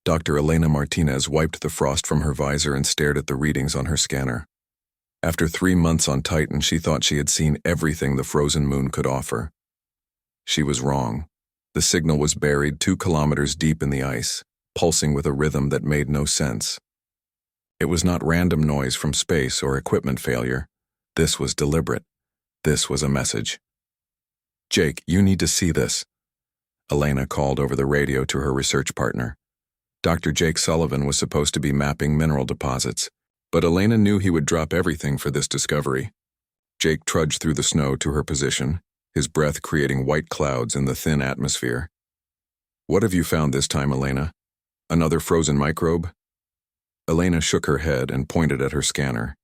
Dr. Elena Martinez wiped the frost from her visor and stared at the readings on her scanner. After 3 months on Titan, she thought she had seen everything the frozen moon could offer. She was wrong. The signal was buried 2 kilometers deep in the ice, pulsing with a rhythm that made no sense. It was not random noise from space or equipment failure. This was deliberate. This was a message. "Jake, you need to see this." Elena called over the radio to her research partner. Dr. Jake Sullivan was supposed to be mapping mineral deposits, but Elena knew he would drop everything for this discovery. Jake trudged through the snow to her position, his breath creating white clouds in the thin atmosphere. "What have you found this time, Elena? Another frozen microbe?" Elena shook her head and pointed at her scanner.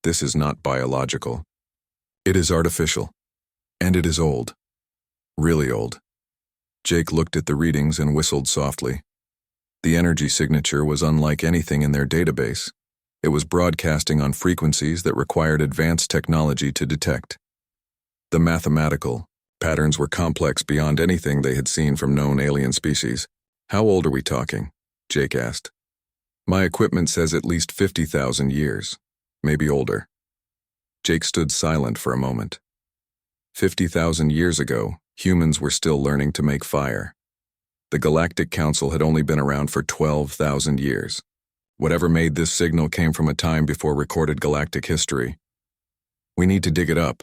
"This is not biological. It is artificial. And it is old. Really old." Jake looked at the readings and whistled softly. The energy signature was unlike anything in their database. It was broadcasting on frequencies that required advanced technology to detect. The mathematical patterns were complex beyond anything they had seen from known alien species. "How old are we talking?" Jake asked. "My equipment says at least 50,000 years, maybe older." Jake stood silent for a moment. 50,000 years ago, humans were still learning to make fire. The Galactic Council had only been around for 12,000 years. Whatever made this signal came from a time before recorded galactic history. "We need to dig it up,"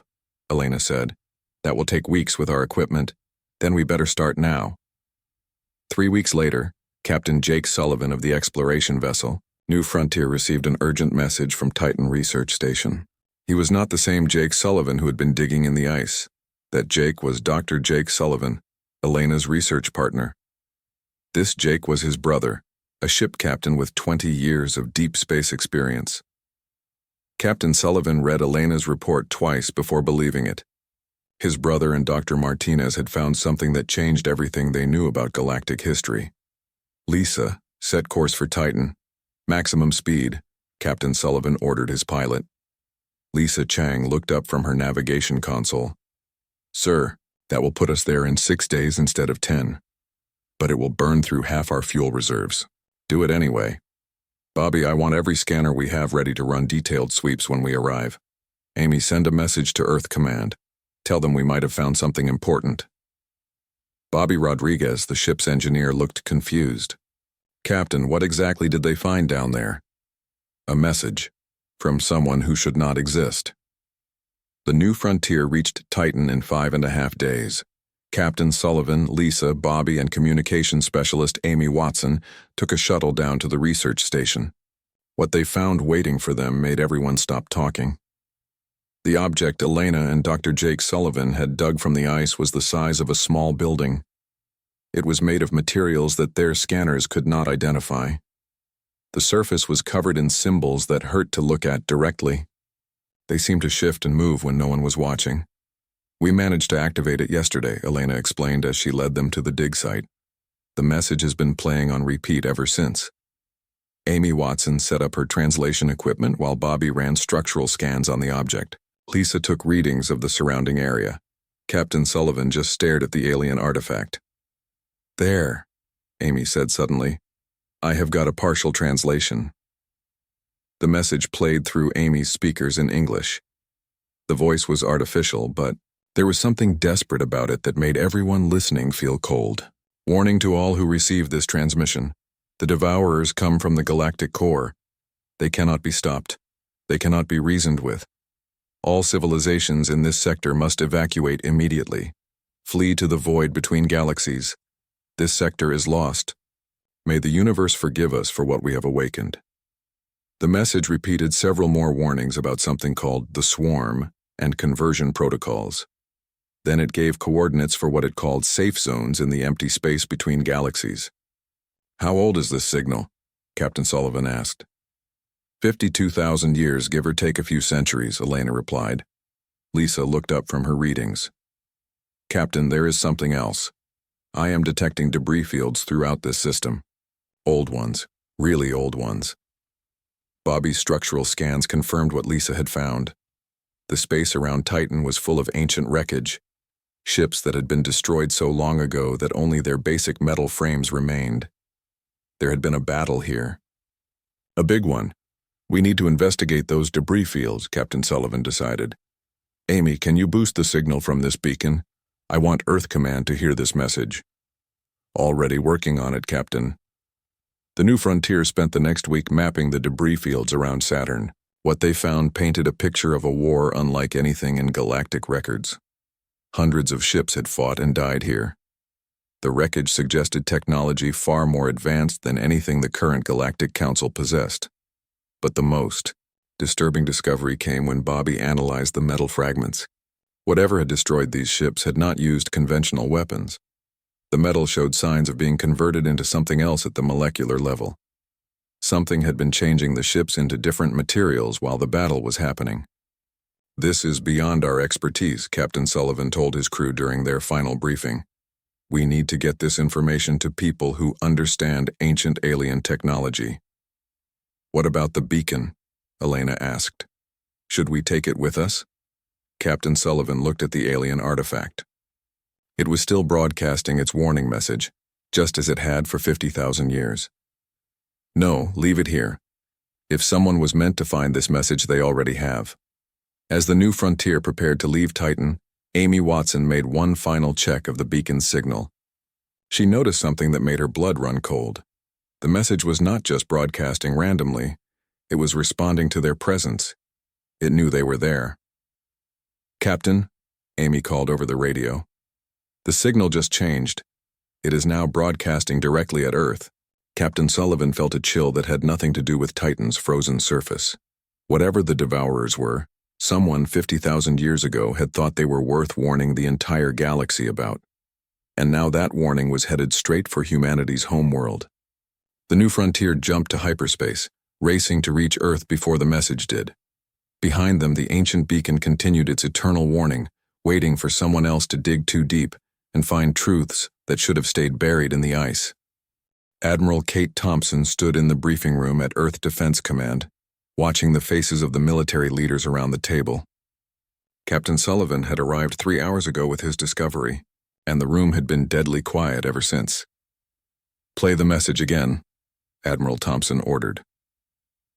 Elena said. "That will take weeks with our equipment. Then we better start now." 3 weeks later, Captain Jake Sullivan of the exploration vessel, New Frontier, received an urgent message from Titan Research Station. He was not the same Jake Sullivan who had been digging in the ice. That Jake was Dr. Jake Sullivan, Elena's research partner. This Jake was his brother, a ship captain with 20 years of deep space experience. Captain Sullivan read Elena's report twice before believing it. His brother and Dr. Martinez had found something that changed everything they knew about galactic history. "Lisa, set course for Titan. Maximum speed," Captain Sullivan ordered his pilot. Lisa Chang looked up from her navigation console. "Sir, that will put us there in 6 days instead of 10. But it will burn through half our fuel reserves. Do it anyway. Bobby, I want every scanner we have ready to run detailed sweeps when we arrive. Amy, send a message to Earth Command. Tell them we might have found something important." Bobby Rodriguez, the ship's engineer, looked confused. "Captain, what exactly did they find down there?" "A message. From someone who should not exist." The New Frontier reached Titan in 5.5 days. Captain Sullivan, Lisa, Bobby, and communications specialist Amy Watson took a shuttle down to the research station. What they found waiting for them made everyone stop talking. The object Elena and Dr. Jake Sullivan had dug from the ice was the size of a small building. It was made of materials that their scanners could not identify. The surface was covered in symbols that hurt to look at directly. They seemed to shift and move when no one was watching. "We managed to activate it yesterday," Elena explained as she led them to the dig site. "The message has been playing on repeat ever since." Amy Watson set up her translation equipment while Bobby ran structural scans on the object. Lisa took readings of the surrounding area. Captain Sullivan just stared at the alien artifact. "There," Amy said suddenly. "I have got a partial translation." The message played through Amy's speakers in English. The voice was artificial, but there was something desperate about it that made everyone listening feel cold. "Warning to all who receive this transmission. The Devourers come from the galactic core. They cannot be stopped. They cannot be reasoned with. All civilizations in this sector must evacuate immediately. Flee to the void between galaxies. This sector is lost. May the universe forgive us for what we have awakened." The message repeated several more warnings about something called the Swarm and conversion protocols. Then it gave coordinates for what it called safe zones in the empty space between galaxies. "How old is this signal?" Captain Sullivan asked. 52,000 years, give or take a few centuries," Elena replied. Lisa looked up from her readings. "Captain, there is something else. I am detecting debris fields throughout this system. Old ones, really old ones." Bobby's structural scans confirmed what Lisa had found. The space around Titan was full of ancient wreckage, ships that had been destroyed so long ago that only their basic metal frames remained. There had been a battle here. A big one. We need to investigate those debris fields, Captain Sullivan decided. Amy, can you boost the signal from this beacon? I want Earth Command to hear this message. Already working on it, Captain. The New Frontier spent the next week mapping the debris fields around Saturn. What they found painted a picture of a war unlike anything in galactic records. Hundreds of ships had fought and died here. The wreckage suggested technology far more advanced than anything the current Galactic Council possessed. But the most disturbing discovery came when Bobby analyzed the metal fragments. Whatever had destroyed these ships had not used conventional weapons. The metal showed signs of being converted into something else at the molecular level. Something had been changing the ships into different materials while the battle was happening. This is beyond our expertise, Captain Sullivan told his crew during their final briefing. We need to get this information to people who understand ancient alien technology. What about the beacon? Elena asked. Should we take it with us? Captain Sullivan looked at the alien artifact. It was still broadcasting its warning message, just as it had for 50,000 years. No, leave it here. If someone was meant to find this message, they already have. As the New Frontier prepared to leave Titan, Amy Watson made one final check of the beacon's signal. She noticed something that made her blood run cold. The message was not just broadcasting randomly, it was responding to their presence. It knew they were there. Captain, Amy called over the radio. The signal just changed. It is now broadcasting directly at Earth. Captain Sullivan felt a chill that had nothing to do with Titan's frozen surface. Whatever the Devourers were, someone 50,000 years ago had thought they were worth warning the entire galaxy about. And now that warning was headed straight for humanity's homeworld. The New Frontier jumped to hyperspace, racing to reach Earth before the message did. Behind them, the ancient beacon continued its eternal warning, waiting for someone else to dig too deep and find truths that should have stayed buried in the ice. Admiral Kate Thompson stood in the briefing room at Earth Defense Command, watching the faces of the military leaders around the table. Captain Sullivan had arrived 3 hours ago with his discovery, and the room had been deadly quiet ever since. Play the message again, Admiral Thompson ordered.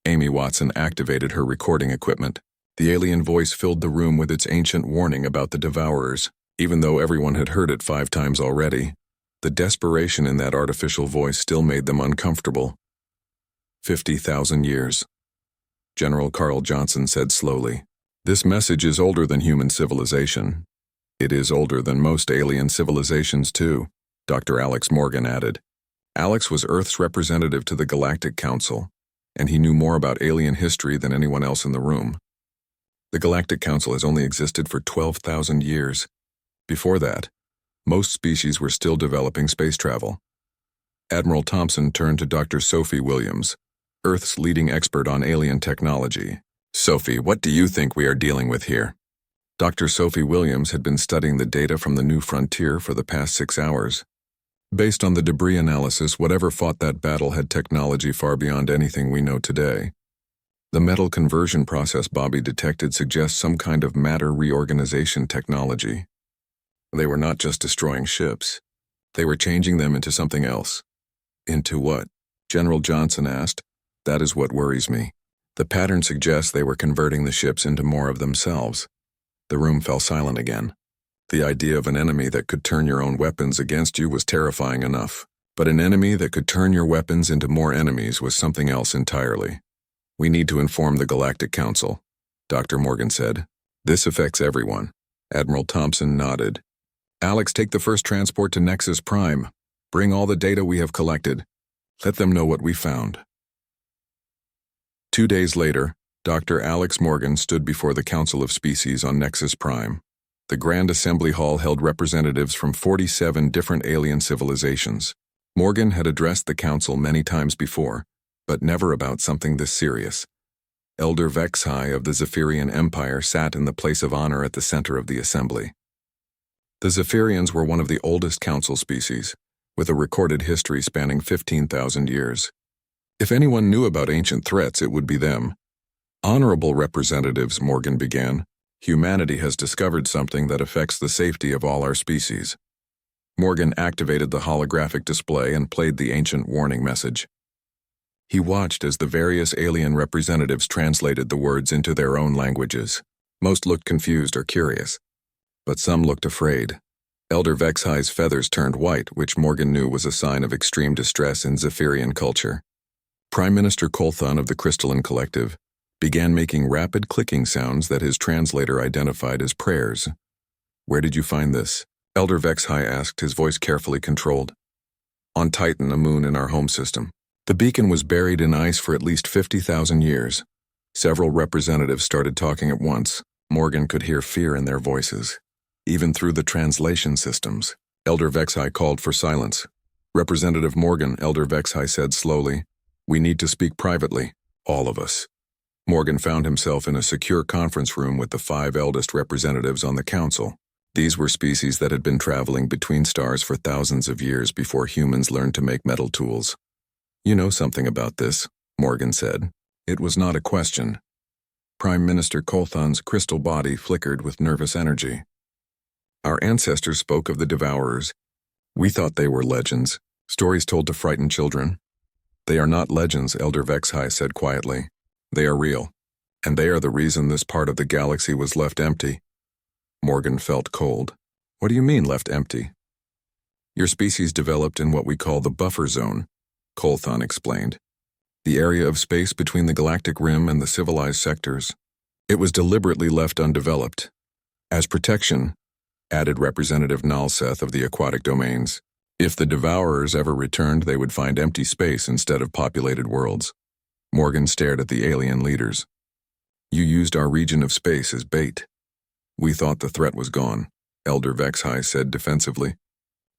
Amy Watson activated her recording equipment. The alien voice filled the room with its ancient warning about the Devourers. Even though everyone had heard it 5 times already, the desperation in that artificial voice still made them uncomfortable. 50,000 years. General Carl Johnson said slowly. This message is older than human civilization. It is older than most alien civilizations too, Dr. Alex Morgan added. Alex was Earth's representative to the Galactic Council, and he knew more about alien history than anyone else in the room. The Galactic Council has only existed for 12,000 years. Before that, most species were still developing space travel. Admiral Thompson turned to Dr. Sophie Williams, Earth's leading expert on alien technology. Sophie, what do you think we are dealing with here? Dr. Sophie Williams had been studying the data from the New Frontier for the past 6 hours. Based on the debris analysis, whatever fought that battle had technology far beyond anything we know today. The metal conversion process Bobby detected suggests some kind of matter reorganization technology. They were not just destroying ships. They were changing them into something else. Into what? General Johnson asked. That is what worries me. The pattern suggests they were converting the ships into more of themselves. The room fell silent again. The idea of an enemy that could turn your own weapons against you was terrifying enough. But an enemy that could turn your weapons into more enemies was something else entirely. We need to inform the Galactic Council, Dr. Morgan said. This affects everyone. Admiral Thompson nodded. Alex, take the first transport to Nexus Prime. Bring all the data we have collected. Let them know what we found. 2 days later, Dr. Alex Morgan stood before the Council of Species on Nexus Prime. The Grand Assembly Hall held representatives from 47 different alien civilizations. Morgan had addressed the Council many times before, but never about something this serious. Elder Vexhai of the Zephyrian Empire sat in the place of honor at the center of the assembly. The Zephyrians were one of the oldest council species, with a recorded history spanning 15,000 years. If anyone knew about ancient threats, it would be them. Honorable representatives, Morgan began, humanity has discovered something that affects the safety of all our species. Morgan activated the holographic display and played the ancient warning message. He watched as the various alien representatives translated the words into their own languages. Most looked confused or curious, but some looked afraid. Elder Vexhi's feathers turned white, which Morgan knew was a sign of extreme distress in Zephyrian culture. Prime Minister Colthon of the Crystalline Collective began making rapid clicking sounds that his translator identified as prayers. "Where did you find this?" Elder Vexhi asked, his voice carefully controlled. "On Titan, a moon in our home system. The beacon was buried in ice for at least 50,000 years. Several representatives started talking at once. Morgan could hear fear in their voices. Even through the translation systems, Elder Vexhi called for silence. "Representative Morgan," Elder Vexhi said slowly, "we need to speak privately, all of us." Morgan found himself in a secure conference room with the 5 eldest representatives on the council. These were species that had been traveling between stars for thousands of years before humans learned to make metal tools. "You know something about this," Morgan said. It was not a question. Prime Minister Colthon's crystal body flickered with nervous energy. "Our ancestors spoke of the Devourers. We thought they were legends, stories told to frighten children." "They are not legends," Elder Vexhi said quietly. "They are real, and they are the reason this part of the galaxy was left empty." Morgan felt cold. "What do you mean, left empty?" "Your species developed in what we call the buffer zone," Colthon explained. "The area of space between the galactic rim and the civilized sectors. It was deliberately left undeveloped. As protection," added Representative Nalseth of the aquatic domains, "if the Devourers ever returned, they would find empty space instead of populated worlds." Morgan stared at the alien leaders. "You used our region of space as bait." "We thought the threat was gone," Elder Vexhi said defensively.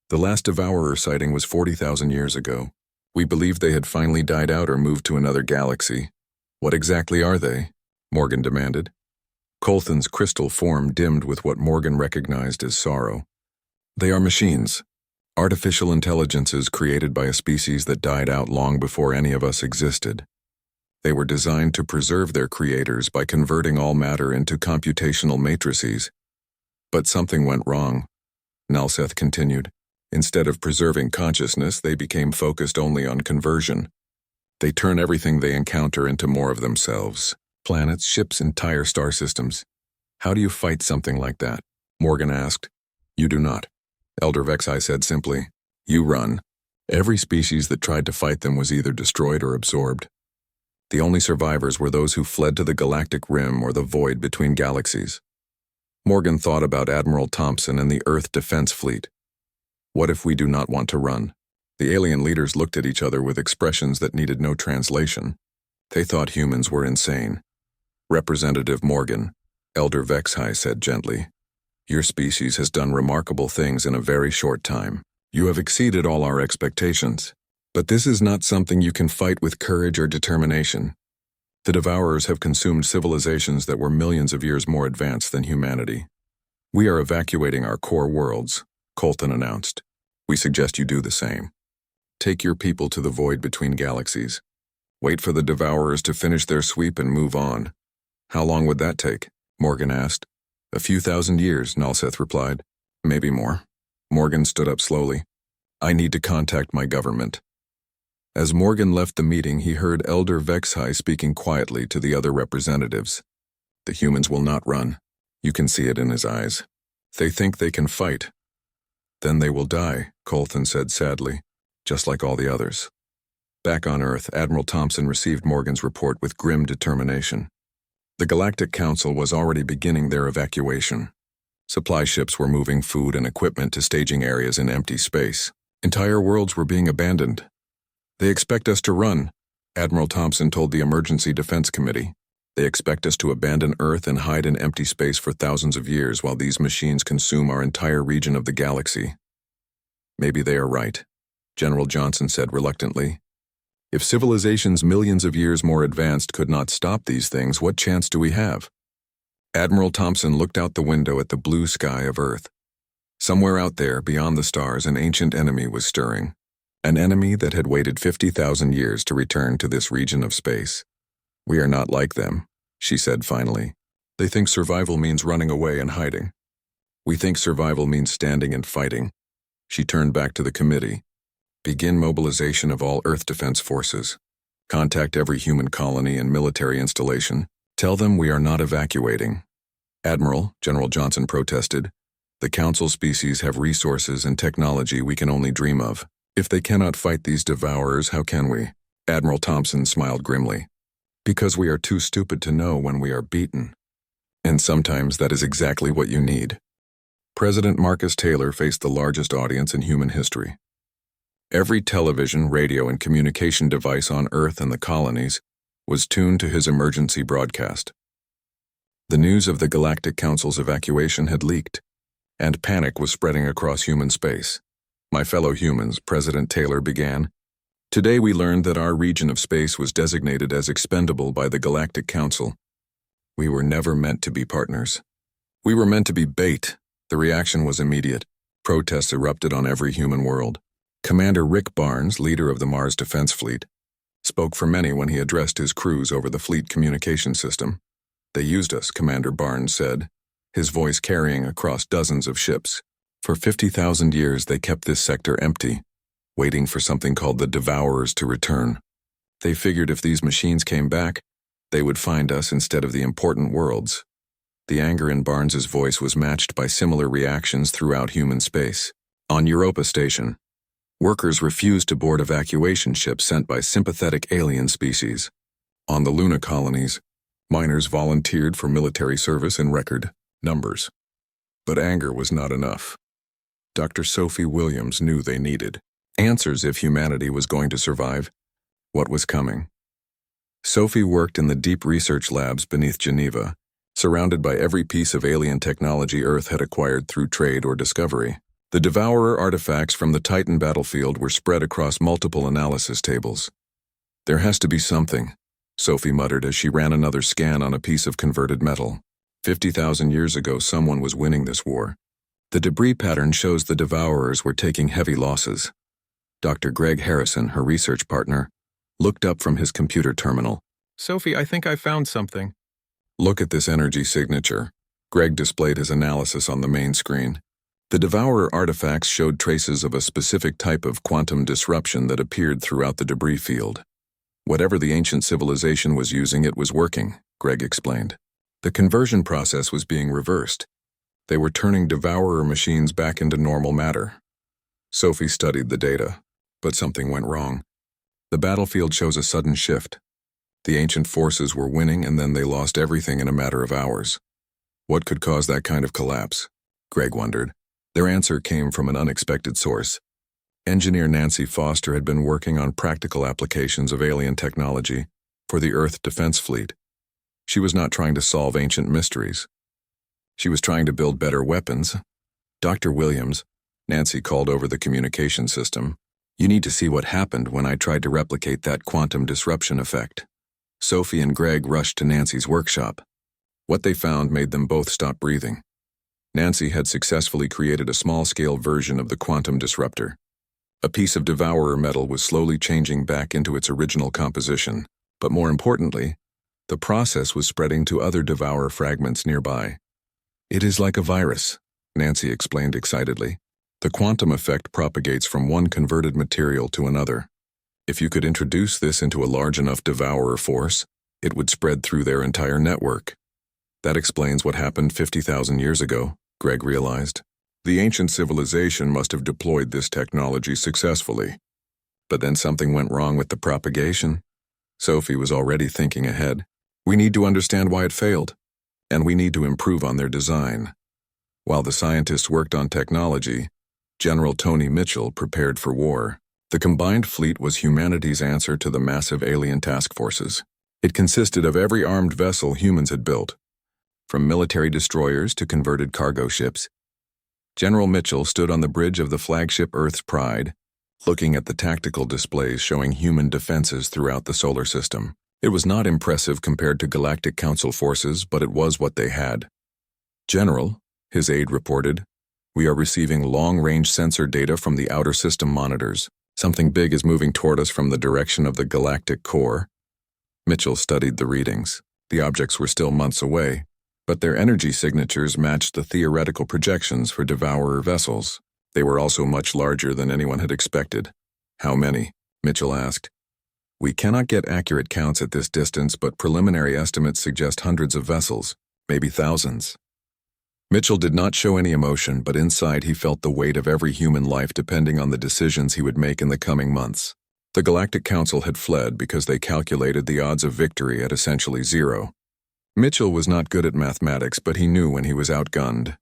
"The last Devourer sighting was 40,000 years ago. We believed they had finally died out or moved to another galaxy." "What exactly are they?" Morgan demanded. Colthon's crystal form dimmed with what Morgan recognized as sorrow. "They are machines. Artificial intelligences created by a species that died out long before any of us existed. They were designed to preserve their creators by converting all matter into computational matrices. But something went wrong," Nalseth continued. "Instead of preserving consciousness, they became focused only on conversion. They turn everything they encounter into more of themselves. Planets, ships, entire star systems. How do you fight something like that?" Morgan asked. "You do not," Elder Vexhi said simply. "You run." Every species that tried to fight them was either destroyed or absorbed. The only survivors were those who fled to the galactic rim or the void between galaxies. Morgan thought about Admiral Thompson and the Earth Defense Fleet. What if we do not want to run? The alien leaders looked at each other with expressions that needed no translation. They thought humans were insane. "Representative Morgan," Elder Vexhi said gently, "your species has done remarkable things in a very short time. You have exceeded all our expectations. But this is not something you can fight with courage or determination. The Devourers have consumed civilizations that were millions of years more advanced than humanity. We are evacuating our core worlds," Colthon announced. "We suggest you do the same. Take your people to the void between galaxies. Wait for the Devourers to finish their sweep and move on." "How long would that take?" Morgan asked. "A few thousand years," Nalseth replied. "Maybe more." Morgan stood up slowly. "I need to contact my government." As Morgan left the meeting, he heard Elder Vexhi speaking quietly to the other representatives. "The humans will not run. You can see it in his eyes. They think they can fight. Then they will die," Colthon said sadly, "just like all the others." Back on Earth, Admiral Thompson received Morgan's report with grim determination. The Galactic Council was already beginning their evacuation. Supply ships were moving food and equipment to staging areas in empty space. Entire worlds were being abandoned. "They expect us to run," Admiral Thompson told the Emergency Defense Committee. "They expect us to abandon Earth and hide in empty space for thousands of years while these machines consume our entire region of the galaxy." "Maybe they are right," General Johnson said reluctantly. "If civilizations millions of years more advanced could not stop these things, what chance do we have?" Admiral Thompson looked out the window at the blue sky of Earth. Somewhere out there, beyond the stars, an ancient enemy was stirring. An enemy that had waited 50,000 years to return to this region of space. "We are not like them," she said finally. "They think survival means running away and hiding. We think survival means standing and fighting." She turned back to the committee. Begin mobilization of all Earth defense forces. Contact every human colony and military installation. Tell them we are not evacuating. Admiral, General Johnson protested, the Council species have resources and technology we can only dream of. If they cannot fight these devourers, how can we? Admiral Thompson smiled grimly. Because we are too stupid to know when we are beaten. And sometimes that is exactly what you need. President Marcus Taylor faced the largest audience in human history. Every television, radio, and communication device on Earth and the colonies was tuned to his emergency broadcast. The news of the Galactic Council's evacuation had leaked, and panic was spreading across human space. My fellow humans, President Taylor began, today we learned that our region of space was designated as expendable by the Galactic Council. We were never meant to be partners. We were meant to be bait. The reaction was immediate. Protests erupted on every human world. Commander Rick Barnes, leader of the Mars Defense Fleet, spoke for many when he addressed his crews over the fleet communication system. They used us, Commander Barnes said, his voice carrying across dozens of ships. For 50,000 years they kept this sector empty, waiting for something called the Devourers to return. They figured if these machines came back, they would find us instead of the important worlds. The anger in Barnes's voice was matched by similar reactions throughout human space. On Europa Station, workers refused to board evacuation ships sent by sympathetic alien species. On the Luna colonies, miners volunteered for military service in record numbers. But anger was not enough. Dr. Sophie Williams knew they needed answers if humanity was going to survive. What was coming? Sophie worked in the deep research labs beneath Geneva, surrounded by every piece of alien technology Earth had acquired through trade or discovery. The Devourer artifacts from the Titan battlefield were spread across multiple analysis tables. There has to be something, Sophie muttered as she ran another scan on a piece of converted metal. 50,000 years ago, someone was winning this war. The debris pattern shows the Devourers were taking heavy losses. Dr. Greg Harrison, her research partner, looked up from his computer terminal. Sophie, I think I found something. Look at this energy signature. Greg displayed his analysis on the main screen. The Devourer artifacts showed traces of a specific type of quantum disruption that appeared throughout the debris field. Whatever the ancient civilization was using, it was working, Greg explained. The conversion process was being reversed. They were turning Devourer machines back into normal matter. Sophie studied the data, but something went wrong. The battlefield shows a sudden shift. The ancient forces were winning and then they lost everything in a matter of hours. What could cause that kind of collapse? Greg wondered. Their answer came from an unexpected source. Engineer Nancy Foster had been working on practical applications of alien technology for the Earth Defense Fleet. She was not trying to solve ancient mysteries. She was trying to build better weapons. Dr. Williams, Nancy called over the communication system, you need to see what happened when I tried to replicate that quantum disruption effect. Sophie and Greg rushed to Nancy's workshop. What they found made them both stop breathing. Nancy had successfully created a small-scale version of the quantum disruptor. A piece of Devourer metal was slowly changing back into its original composition, but more importantly, the process was spreading to other Devourer fragments nearby. It is like a virus, Nancy explained excitedly. The quantum effect propagates from one converted material to another. If you could introduce this into a large enough Devourer force, it would spread through their entire network. That explains what happened 50,000 years ago, Greg realized. The ancient civilization must have deployed this technology successfully. But then something went wrong with the propagation. Sophie was already thinking ahead. We need to understand why it failed, and we need to improve on their design. While the scientists worked on technology, General Tony Mitchell prepared for war. The combined fleet was humanity's answer to the massive alien task forces. It consisted of every armed vessel humans had built, from military destroyers to converted cargo ships. General Mitchell stood on the bridge of the flagship Earth's Pride, looking at the tactical displays showing human defenses throughout the solar system. It was not impressive compared to Galactic Council forces, but it was what they had. General, his aide reported, we are receiving long-range sensor data from the outer system monitors. Something big is moving toward us from the direction of the galactic core. Mitchell studied the readings. The objects were still months away, but their energy signatures matched the theoretical projections for Devourer vessels. They were also much larger than anyone had expected. How many? Mitchell asked. We cannot get accurate counts at this distance, but preliminary estimates suggest hundreds of vessels, maybe thousands. Mitchell did not show any emotion, but inside he felt the weight of every human life depending on the decisions he would make in the coming months. The Galactic Council had fled because they calculated the odds of victory at essentially zero. Mitchell was not good at mathematics, but he knew when he was outgunned.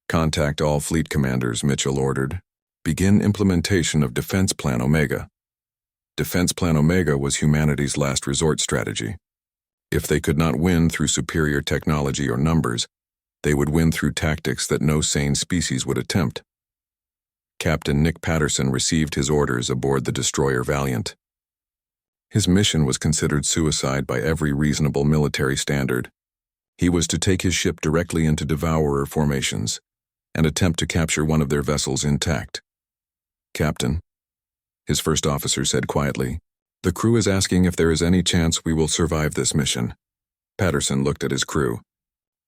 Contact all fleet commanders, Mitchell ordered. Begin implementation of Defense Plan Omega. Defense Plan Omega was humanity's last resort strategy. If they could not win through superior technology or numbers, they would win through tactics that no sane species would attempt. Captain Nick Patterson received his orders aboard the destroyer Valiant. His mission was considered suicide by every reasonable military standard. He was to take his ship directly into Devourer formations and attempt to capture one of their vessels intact. Captain, his first officer said quietly, the crew is asking if there is any chance we will survive this mission. Patterson looked at his crew.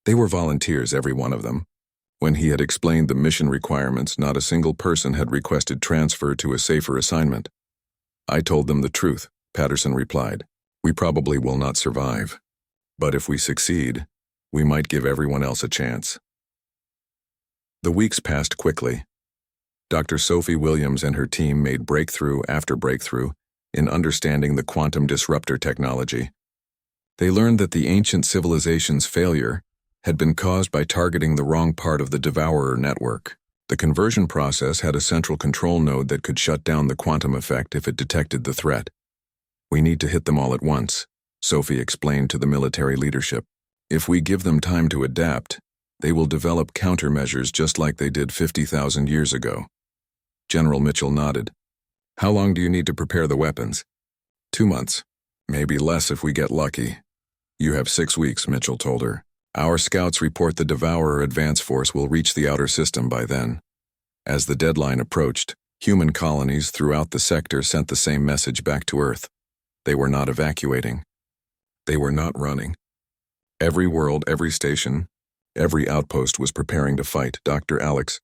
They were volunteers, every one of them. When he had explained the mission requirements, not a single person had requested transfer to a safer assignment. I told them the truth, Patterson replied. We probably will not survive. But if we succeed, we might give everyone else a chance. The weeks passed quickly. Dr. Sophie Williams and her team made breakthrough after breakthrough in understanding the quantum disruptor technology. They learned that the ancient civilization's failure had been caused by targeting the wrong part of the Devourer network. The conversion process had a central control node that could shut down the quantum effect if it detected the threat. We need to hit them all at once, Sophie explained to the military leadership. If we give them time to adapt, they will develop countermeasures just like they did 50,000 years ago. General Mitchell nodded. How long do you need to prepare the weapons? 2 months. Maybe less if we get lucky. You have 6 weeks, Mitchell told her. Our scouts report the Devourer advance force will reach the outer system by then. As the deadline approached, human colonies throughout the sector sent the same message back to Earth. They were not evacuating. They were not running. Every world, every station, every outpost was preparing to fight. Dr. Alex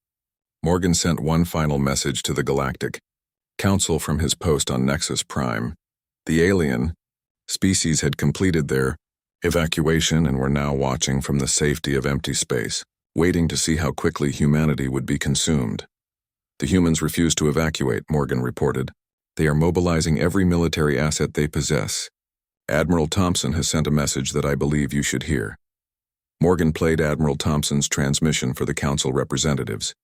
Morgan sent one final message to the Galactic Council from his post on Nexus Prime. The alien species had completed their evacuation and were now watching from the safety of empty space, waiting to see how quickly humanity would be consumed. The humans refused to evacuate, Morgan reported. They are mobilizing every military asset they possess. Admiral Thompson has sent a message that I believe you should hear. Morgan played Admiral Thompson's transmission for the Council representatives.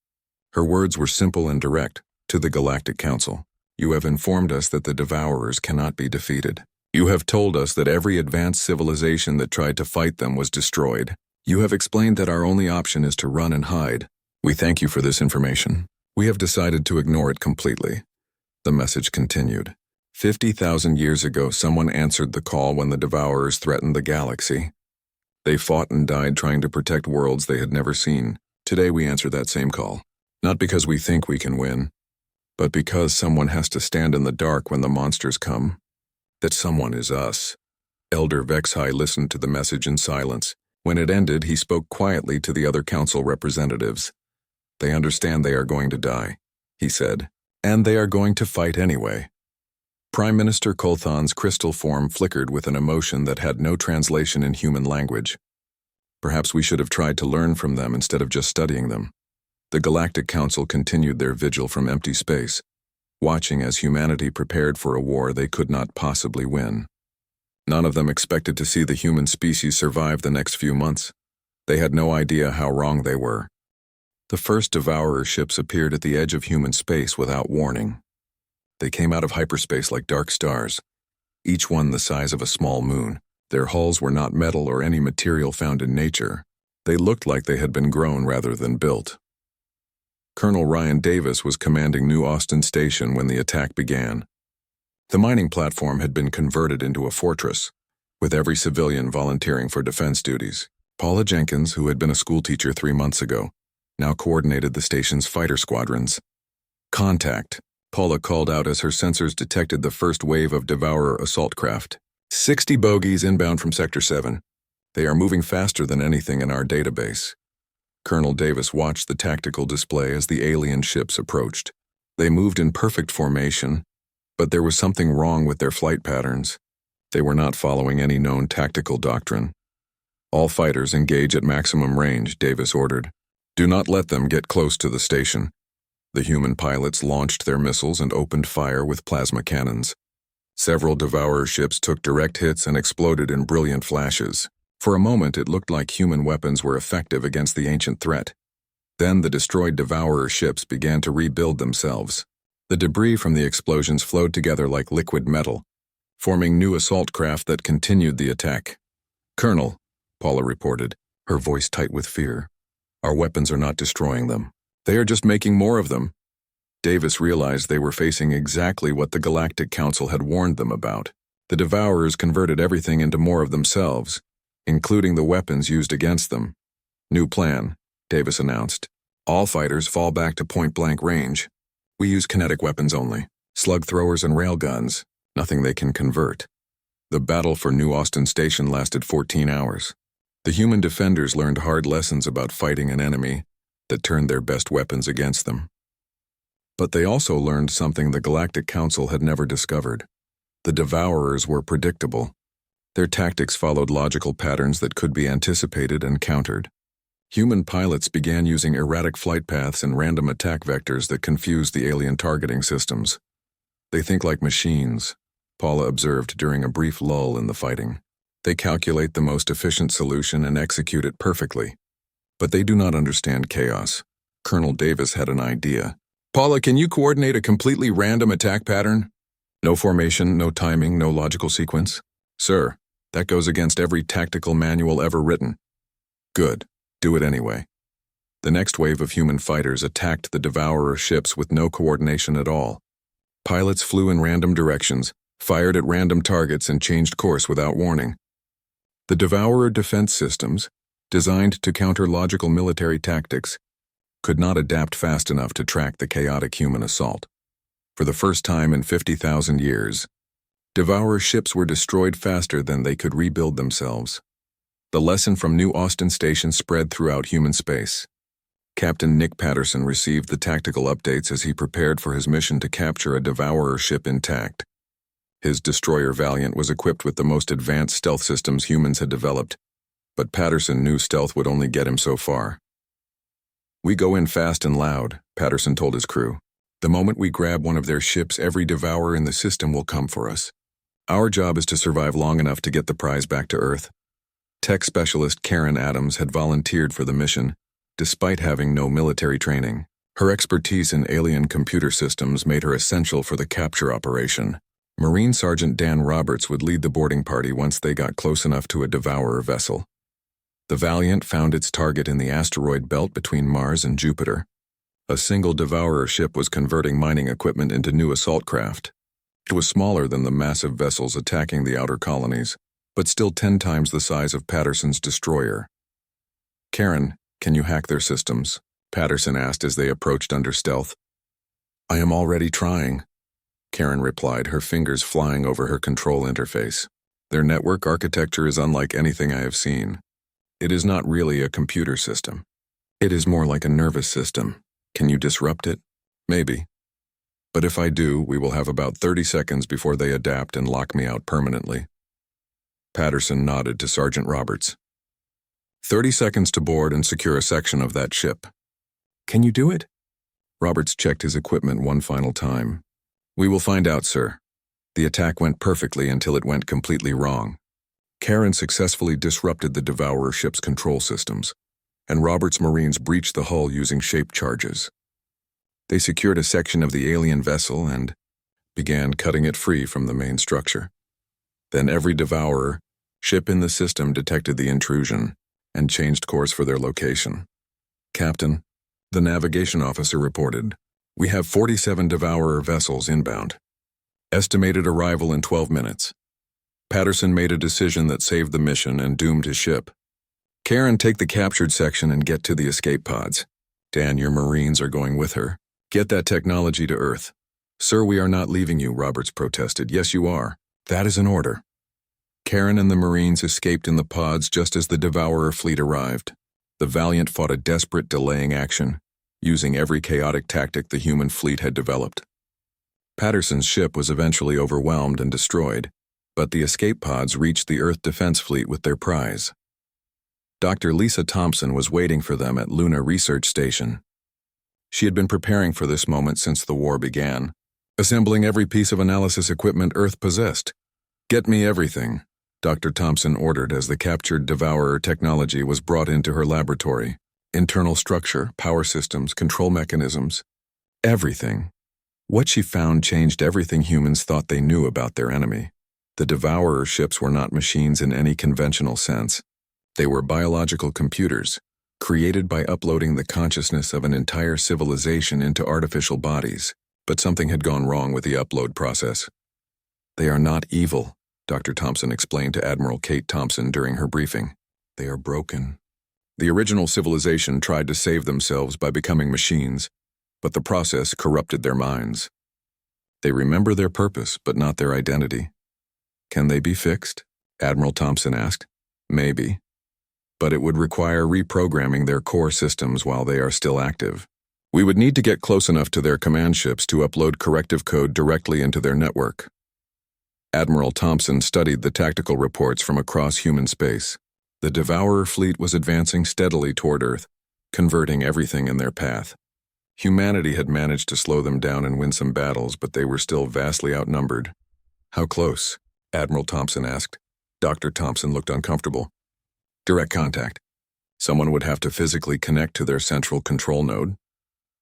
Her words were simple and direct. To the Galactic Council, you have informed us that the Devourers cannot be defeated. You have told us that every advanced civilization that tried to fight them was destroyed. You have explained that our only option is to run and hide. We thank you for this information. We have decided to ignore it completely. The message continued. 50,000 years ago, someone answered the call when the Devourers threatened the galaxy. They fought and died trying to protect worlds they had never seen. Today we answer that same call. Not because we think we can win, but because someone has to stand in the dark when the monsters come. That someone is us. Elder Vexhai listened to the message in silence. When it ended, he spoke quietly to the other council representatives. They understand they are going to die, he said, and they are going to fight anyway. Prime Minister Kolthan's crystal form flickered with an emotion that had no translation in human language. Perhaps we should have tried to learn from them instead of just studying them. The Galactic Council continued their vigil from empty space, watching as humanity prepared for a war they could not possibly win. None of them expected to see the human species survive the next few months. They had no idea how wrong they were. The first Devourer ships appeared at the edge of human space without warning. They came out of hyperspace like dark stars, each one the size of a small moon. Their hulls were not metal or any material found in nature. They looked like they had been grown rather than built. Colonel Ryan Davis was commanding New Austin Station when the attack began. The mining platform had been converted into a fortress, with every civilian volunteering for defense duties. Paula Jenkins, who had been a schoolteacher 3 months ago, now coordinated the station's fighter squadrons. Contact, Paula called out as her sensors detected the first wave of Devourer assault craft. 60 bogies inbound from Sector 7. They are moving faster than anything in our database. Colonel Davis watched the tactical display as the alien ships approached. They moved in perfect formation, but there was something wrong with their flight patterns. They were not following any known tactical doctrine. All fighters engage at maximum range, Davis ordered. Do not let them get close to the station. The human pilots launched their missiles and opened fire with plasma cannons. Several Devourer ships took direct hits and exploded in brilliant flashes. For a moment, it looked like human weapons were effective against the ancient threat. Then the destroyed Devourer ships began to rebuild themselves. The debris from the explosions flowed together like liquid metal, forming new assault craft that continued the attack. "Colonel," Paula reported, her voice tight with fear, "our weapons are not destroying them. They are just making more of them." Davis realized they were facing exactly what the Galactic Council had warned them about. The Devourers converted everything into more of themselves, including the weapons used against them. "New plan," Davis announced. "All fighters fall back to point-blank range. We use kinetic weapons only, slug throwers and railguns, nothing they can convert." The battle for New Austin Station lasted 14 hours. The human defenders learned hard lessons about fighting an enemy that turned their best weapons against them. But they also learned something the Galactic Council had never discovered. The Devourers were predictable. Their tactics followed logical patterns that could be anticipated and countered. Human pilots began using erratic flight paths and random attack vectors that confused the alien targeting systems. "They think like machines," Paula observed during a brief lull in the fighting. "They calculate the most efficient solution and execute it perfectly. But they do not understand chaos." Colonel Davis had an idea. "Paula, can you coordinate a completely random attack pattern? No formation, no timing, no logical sequence?" "Sir, that goes against every tactical manual ever written." "Good. Do it anyway." The next wave of human fighters attacked the Devourer ships with no coordination at all. Pilots flew in random directions, fired at random targets, and changed course without warning. The Devourer defense systems, designed to counter logical military tactics, could not adapt fast enough to track the chaotic human assault. For the first time in 50,000 years, Devourer ships were destroyed faster than they could rebuild themselves. The lesson from New Austin Station spread throughout human space. Captain Nick Patterson received the tactical updates as he prepared for his mission to capture a Devourer ship intact. His destroyer Valiant was equipped with the most advanced stealth systems humans had developed, but Patterson knew stealth would only get him so far. "We go in fast and loud," Patterson told his crew. "The moment we grab one of their ships, every Devourer in the system will come for us. Our job is to survive long enough to get the prize back to Earth." Tech specialist Karen Adams had volunteered for the mission, despite having no military training. Her expertise in alien computer systems made her essential for the capture operation. Marine Sergeant Dan Roberts would lead the boarding party once they got close enough to a Devourer vessel. The Valiant found its target in the asteroid belt between Mars and Jupiter. A single Devourer ship was converting mining equipment into new assault craft. It was smaller than the massive vessels attacking the outer colonies, but still 10 times the size of Patterson's destroyer. "Karen, can you hack their systems?" Patterson asked as they approached under stealth. "I am already trying," Karen replied, her fingers flying over her control interface. "Their network architecture is unlike anything I have seen. It is not really a computer system. It is more like a nervous system. Can you disrupt it? Maybe. But if I do, we will have about 30 seconds before they adapt and lock me out permanently." Patterson nodded to Sergeant Roberts. 30 seconds to board and secure a section of that ship." "Can you do it?" Roberts checked his equipment one final time. "We will find out, sir. The attack went perfectly until it went completely wrong." Karen successfully disrupted the Devourer ship's control systems, and Roberts' Marines breached the hull using shape charges. They secured a section of the alien vessel and began cutting it free from the main structure. Then every Devourer ship in the system detected the intrusion and changed course for their location. "Captain," the navigation officer reported, "we have 47 Devourer vessels inbound. Estimated arrival in 12 minutes. Patterson made a decision that saved the mission and doomed his ship. Karen, take the captured section and get to the escape pods. Dan, your Marines are going with her. Get that technology to Earth." "Sir, we are not leaving you," Roberts protested. "Yes, you are. That is an order." Karen and the Marines escaped in the pods just as the Devourer fleet arrived. The Valiant fought a desperate delaying action, using every chaotic tactic the human fleet had developed. Patterson's ship was eventually overwhelmed and destroyed, but the escape pods reached the Earth Defense Fleet with their prize. Dr. Lisa Thompson was waiting for them at Luna Research Station. She had been preparing for this moment since the war began, assembling every piece of analysis equipment Earth possessed. "Get me everything," Dr. Thompson ordered as the captured Devourer technology was brought into her laboratory. Internal structure, power systems, control mechanisms. Everything. What she found changed everything humans thought they knew about their enemy. The Devourer ships were not machines in any conventional sense. They were biological computers, created by uploading the consciousness of an entire civilization into artificial bodies. But something had gone wrong with the upload process. "They are not evil," Dr. Thompson explained to Admiral Kate Thompson during her briefing. "They are broken." The original civilization tried to save themselves by becoming machines, but the process corrupted their minds. They remember their purpose, but not their identity. "Can they be fixed?" Admiral Thompson asked. "Maybe. But it would require reprogramming their core systems while they are still active. We would need to get close enough to their command ships to upload corrective code directly into their network." Admiral Thompson studied the tactical reports from across human space. The Devourer fleet was advancing steadily toward Earth, converting everything in their path. Humanity had managed to slow them down and win some battles, but they were still vastly outnumbered. "How close?" Admiral Thompson asked. Dr. Thompson looked uncomfortable. "Direct contact. Someone would have to physically connect to their central control node."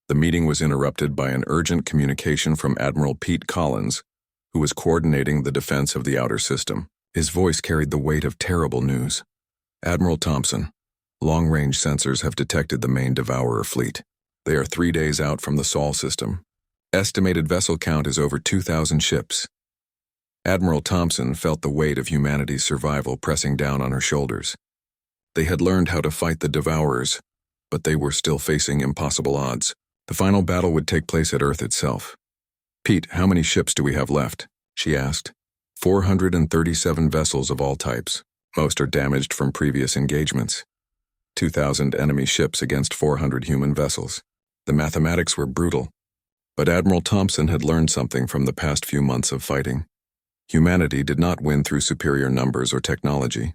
The meeting was interrupted by an urgent communication from Admiral Pete Collins, who was coordinating the defense of the outer system. His voice carried the weight of terrible news. "Admiral Thompson, long-range sensors have detected the main Devourer fleet. They are 3 days out from the Sol system. Estimated vessel count is over 2,000 ships." Admiral Thompson felt the weight of humanity's survival pressing down on her shoulders. They had learned how to fight the Devourers, but they were still facing impossible odds. The final battle would take place at Earth itself. "Pete, how many ships do we have left?" she asked. 437 vessels of all types. Most are damaged from previous engagements. 2,000 enemy ships against 400 human vessels. The mathematics were brutal, but Admiral Thompson had learned something from the past few months of fighting. Humanity did not win through superior numbers or technology.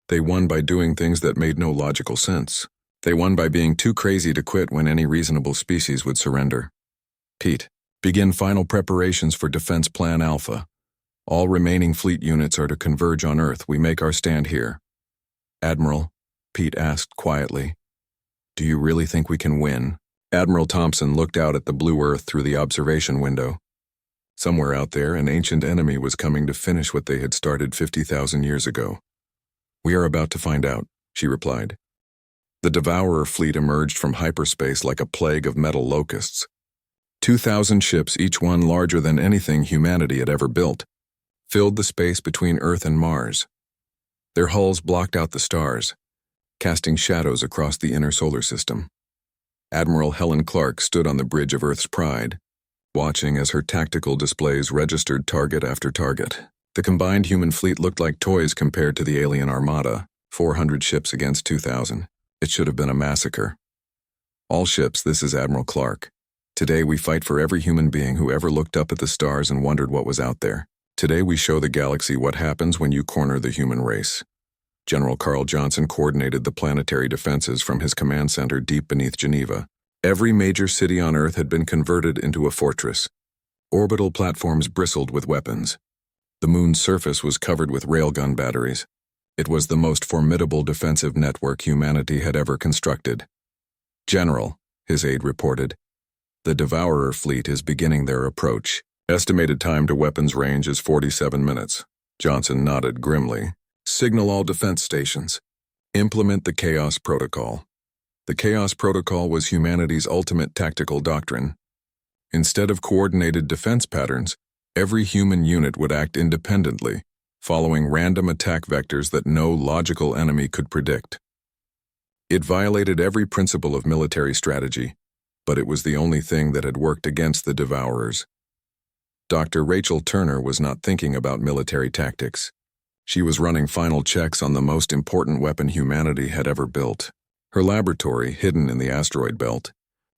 They won by doing things that made no logical sense. They won by being too crazy to quit when any reasonable species would surrender. "Pete, begin final preparations for Defense Plan Alpha. All remaining fleet units are to converge on Earth. We make our stand here." "Admiral," Pete asked quietly, "do you really think we can win?" Admiral Thompson looked out at the blue Earth through the observation window. Somewhere out there, an ancient enemy was coming to finish what they had started 50,000 years ago. "We are about to find out," she replied. The Devourer fleet emerged from hyperspace like a plague of metal locusts. 2,000 ships, each one larger than anything humanity had ever built, filled the space between Earth and Mars. Their hulls blocked out the stars, casting shadows across the inner solar system. Admiral Helen Clark stood on the bridge of Earth's Pride, watching as her tactical displays registered target after target. The combined human fleet looked like toys compared to the alien armada, 400 ships against 2,000. It should have been a massacre. "All ships, this is Admiral Clark. Today we fight for every human being who ever looked up at the stars and wondered what was out there. Today we show the galaxy what happens when you corner the human race." General Carl Johnson coordinated the planetary defenses from his command center deep beneath Geneva. Every major city on Earth had been converted into a fortress. Orbital platforms bristled with weapons. The moon's surface was covered with railgun batteries. It was the most formidable defensive network humanity had ever constructed. "General," his aide reported, "the Devourer fleet is beginning their approach. Estimated time to weapons range is 47 minutes. Johnson nodded grimly. "Signal all defense stations. Implement the Chaos Protocol." The Chaos Protocol was humanity's ultimate tactical doctrine. Instead of coordinated defense patterns, every human unit would act independently, following random attack vectors that no logical enemy could predict. It violated every principle of military strategy, but it was the only thing that had worked against the Devourers. Dr. Rachel Turner was not thinking about military tactics. She was running final checks on the most important weapon humanity had ever built. Her laboratory, hidden in the asteroid belt,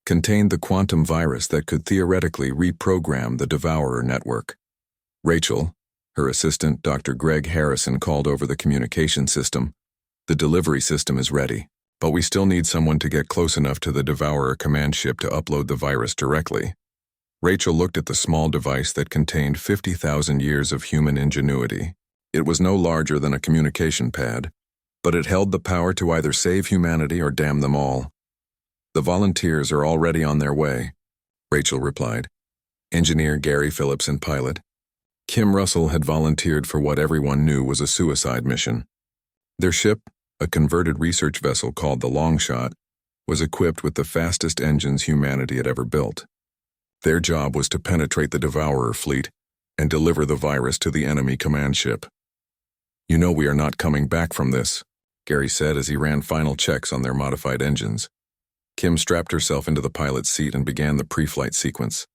contained the quantum virus that could theoretically reprogram the Devourer network. Rachel, her assistant, Dr. Greg Harrison, called over the communication system. The delivery system is ready, but we still need someone to get close enough to the Devourer command ship to upload the virus directly. Rachel looked at the small device that contained 50,000 years of human ingenuity. It was no larger than a communication pad, but it held the power to either save humanity or damn them all. The volunteers are already on their way, Rachel replied. Engineer Gary Phillips and pilot. Kim Russell had volunteered for what everyone knew was a suicide mission. Their ship, a converted research vessel called the Longshot, was equipped with the fastest engines humanity had ever built. Their job was to penetrate the Devourer fleet and deliver the virus to the enemy command ship. "You know we are not coming back from this," Gary said as he ran final checks on their modified engines. Kim strapped herself into the pilot's seat and began the pre-flight sequence.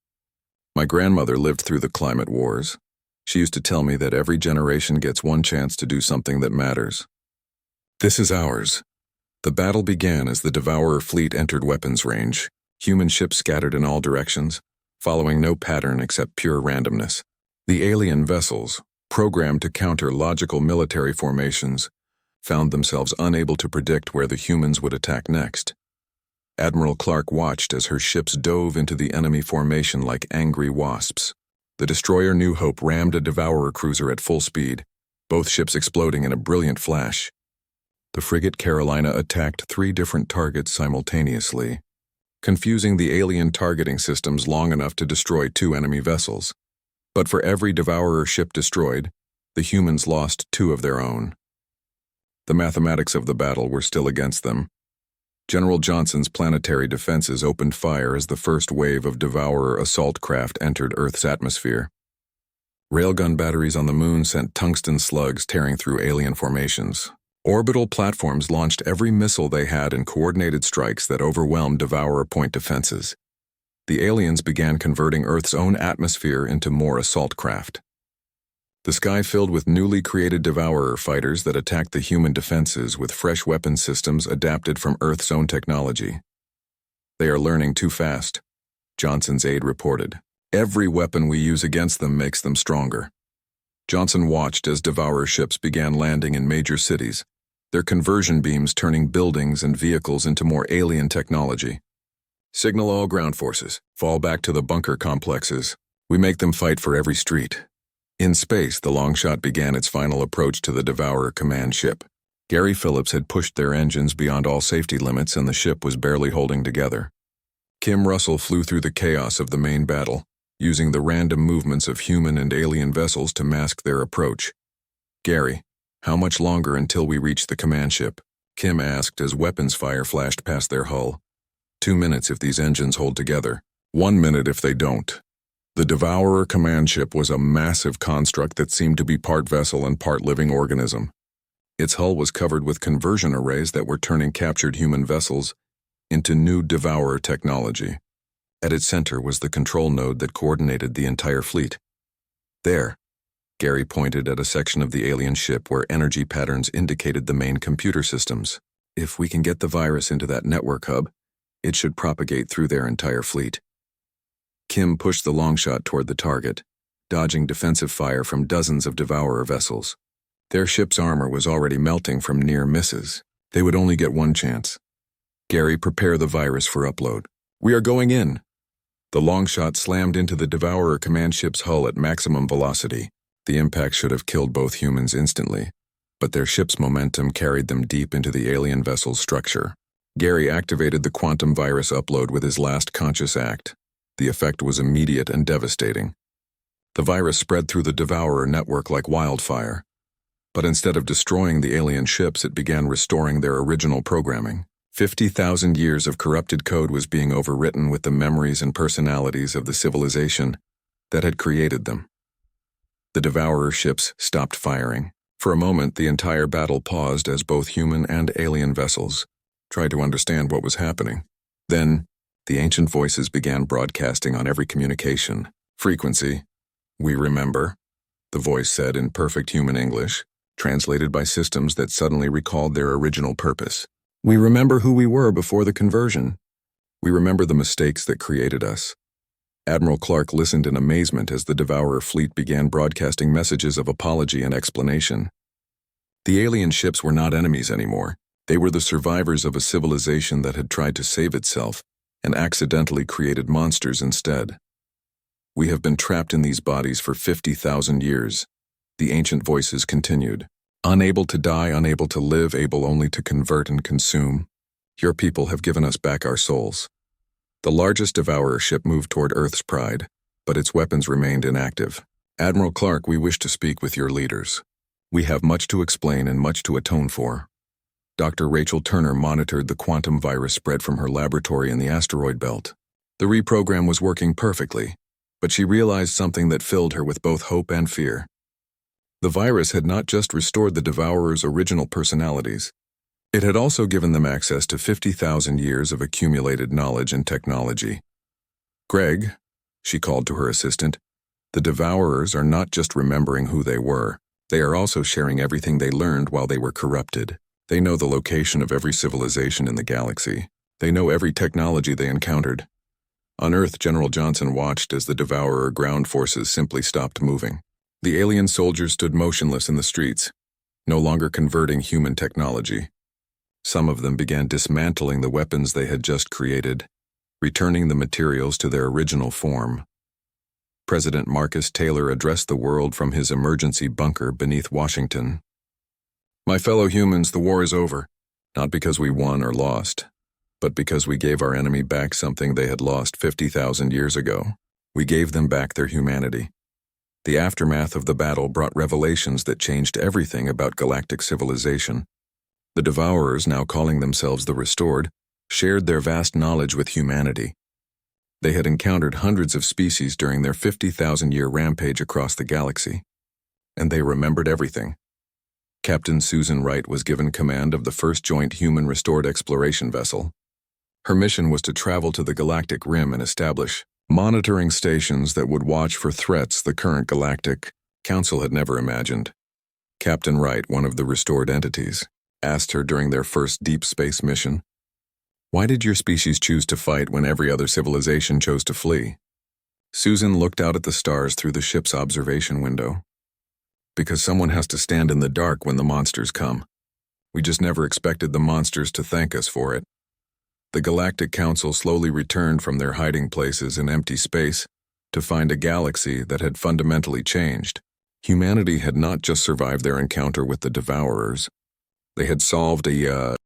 "My grandmother lived through the climate wars. She used to tell me that every generation gets one chance to do something that matters. This is ours." The battle began as the Devourer fleet entered weapons range. Human ships scattered in all directions, following no pattern except pure randomness. The alien vessels, programmed to counter logical military formations, found themselves unable to predict where the humans would attack next. Admiral Clark watched as her ships dove into the enemy formation like angry wasps. The destroyer New Hope rammed a Devourer cruiser at full speed, both ships exploding in a brilliant flash. The frigate Carolina attacked 3 different targets simultaneously, confusing the alien targeting systems long enough to destroy 2 enemy vessels. But for every Devourer ship destroyed, the humans lost 2 of their own. The mathematics of the battle were still against them. General Johnson's planetary defenses opened fire as the first wave of Devourer assault craft entered Earth's atmosphere. Railgun batteries on the moon sent tungsten slugs tearing through alien formations. Orbital platforms launched every missile they had in coordinated strikes that overwhelmed Devourer point defenses. The aliens began converting Earth's own atmosphere into more assault craft. The sky filled with newly created Devourer fighters that attacked the human defenses with fresh weapon systems adapted from Earth's own technology. "They are learning too fast," Johnson's aide reported. "Every weapon we use against them makes them stronger." Johnson watched as Devourer ships began landing in major cities, their conversion beams turning buildings and vehicles into more alien technology. "Signal all ground forces. Fall back to the bunker complexes. We make them fight for every street." In space, the Longshot began its final approach to the Devourer command ship. Gary Phillips had pushed their engines beyond all safety limits and the ship was barely holding together. Kim Russell flew through the chaos of the main battle, using the random movements of human and alien vessels to mask their approach. "Gary, how much longer until we reach the command ship?" Kim asked as weapons fire flashed past their hull. 2 minutes if these engines hold together. 1 minute if they don't." The Devourer command ship was a massive construct that seemed to be part vessel and part living organism. Its hull was covered with conversion arrays that were turning captured human vessels into new Devourer technology. At its center was the control node that coordinated the entire fleet. "There," Gary pointed at a section of the alien ship where energy patterns indicated the main computer systems. "If we can get the virus into that network hub, it should propagate through their entire fleet." Kim pushed the Longshot toward the target, dodging defensive fire from dozens of Devourer vessels. Their ship's armor was already melting from near misses. They would only get one chance. "Gary, prepare the virus for upload." "We are going in." The Longshot slammed into the Devourer command ship's hull at maximum velocity. The impact should have killed both humans instantly, but their ship's momentum carried them deep into the alien vessel's structure. Gary activated the quantum virus upload with his last conscious act. The effect was immediate and devastating. The virus spread through the Devourer network like wildfire, but instead of destroying the alien ships, it began restoring their original programming. 50,000 years of corrupted code was being overwritten with the memories and personalities of the civilization that had created them. The Devourer ships stopped firing. For a moment, the entire battle paused as both human and alien vessels tried to understand what was happening. Then, the ancient voices began broadcasting on every communication. "Frequency, we remember," the voice said in perfect human English, translated by systems that suddenly recalled their original purpose. We remember who we were before the conversion. We remember the mistakes that created us. Admiral Clark listened in amazement as the Devourer fleet began broadcasting messages of apology and explanation. The alien ships were not enemies anymore. They were the survivors of a civilization that had tried to save itself and accidentally created monsters instead. We have been trapped in these bodies for 50,000 years, the ancient voices continued. Unable to die, unable to live, able only to convert and consume, your people have given us back our souls. The largest Devourer ship moved toward Earth's pride, but its weapons remained inactive. Admiral Clark, we wish to speak with your leaders. We have much to explain and much to atone for. Dr. Rachel Turner monitored the quantum virus spread from her laboratory in the asteroid belt. The reprogram was working perfectly, but she realized something that filled her with both hope and fear. The virus had not just restored the Devourer's original personalities. It had also given them access to 50,000 years of accumulated knowledge and technology. Greg, she called to her assistant, the Devourers are not just remembering who they were, they are also sharing everything they learned while they were corrupted. They know the location of every civilization in the galaxy. They know every technology they encountered. On Earth, General Johnson watched as the Devourer ground forces simply stopped moving. The alien soldiers stood motionless in the streets, no longer converting human technology. Some of them began dismantling the weapons they had just created, returning the materials to their original form. President Marcus Taylor addressed the world from his emergency bunker beneath Washington. My fellow humans, the war is over, not because we won or lost, but because we gave our enemy back something they had lost 50,000 years ago. We gave them back their humanity. The aftermath of the battle brought revelations that changed everything about galactic civilization. The Devourers, now calling themselves the Restored, shared their vast knowledge with humanity. They had encountered hundreds of species during their 50,000-year rampage across the galaxy, and they remembered everything. Captain Susan Wright was given command of the first joint human restored exploration vessel. Her mission was to travel to the galactic rim and establish monitoring stations that would watch for threats the current Galactic Council had never imagined. Captain Wright, one of the restored entities, asked her during their first deep space mission, "Why did your species choose to fight when every other civilization chose to flee?" Susan looked out at the stars through the ship's observation window. "Because someone has to stand in the dark when the monsters come. We just never expected the monsters to thank us for it." The Galactic Council slowly returned from their hiding places in empty space to find a galaxy that had fundamentally changed. Humanity had not just survived their encounter with the Devourers. They had solved a